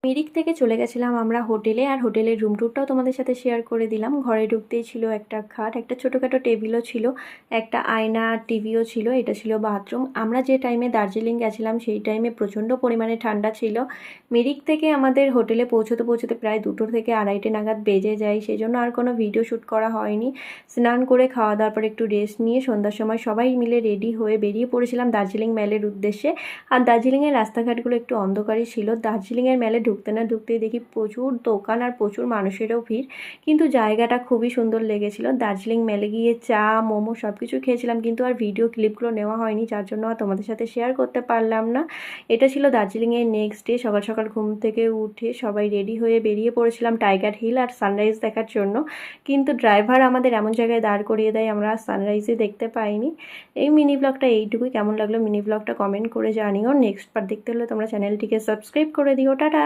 মিরিক থেকে চলে গেছিলাম আমরা হোটেলে, আর হোটেলের রুম ট্যুরটাও তোমাদের সাথে শেয়ার করে দিলাম। ঘরে ঢুকতেই ছিল একটা খাট, একটা ছোটোখাটো টেবিলও ছিল, একটা আয়না, টিভিও ছিল। এটা ছিল বাথরুম। আমরা যে টাইমে দার্জিলিং গেছিলাম সেই টাইমে প্রচণ্ড পরিমাণে ঠান্ডা ছিল। মিরিক থেকে আমাদের হোটেলে পৌঁছতে পৌঁছতে প্রায় 2টো থেকে 2:30 নাগাদ বেজে যায়, সেই জন্য আর কোনো ভিডিও শ্যুট করা হয়নি। স্নান করে খাওয়া দাওয়ার পর একটু রেস্ট নিয়ে সন্ধ্যার সময় সবাই মিলে রেডি হয়ে বেরিয়ে পড়েছিলাম দার্জিলিং ম্যালের উদ্দেশ্যে। আর দার্জিলিংয়ের রাস্তাঘাটগুলো একটু অন্ধকারই ছিল। দার্জিলিংয়ের মেলে ঢুকতে না ঢুকতেই দেখি প্রচুর দোকান আর প্রচুর মানুষেরও ভিড়, কিন্তু জায়গাটা খুবই সুন্দর লেগেছিল। দার্জিলিং মেলে গিয়ে চা, মোমো সব কিছু খেয়েছিলাম, কিন্তু আর ভিডিও ক্লিপগুলো নেওয়া হয়নি, যার জন্য আর তোমাদের সাথে শেয়ার করতে পারলাম না। এটা ছিল দার্জিলিংয়ের নেক্সট ডে। সকাল সকাল ঘুম থেকে উঠে সবাই রেডি হয়ে বেরিয়ে পড়েছিলাম টাইগার হিল আর সানরাইজ দেখার জন্য, কিন্তু ড্রাইভার আমাদের এমন জায়গায় দাঁড় করিয়ে দেয় আমরা সানরাইজই দেখতে পাইনি। এই মিনি ব্লগটা এইটুকুই। কেমন লাগলো মিনি ব্লগটা কমেন্ট করে জানিও। নেক্সট পার্ট দেখতে হলে তোমরা চ্যানেলটিকে সাবস্ক্রাইব করে দিও। টাটা।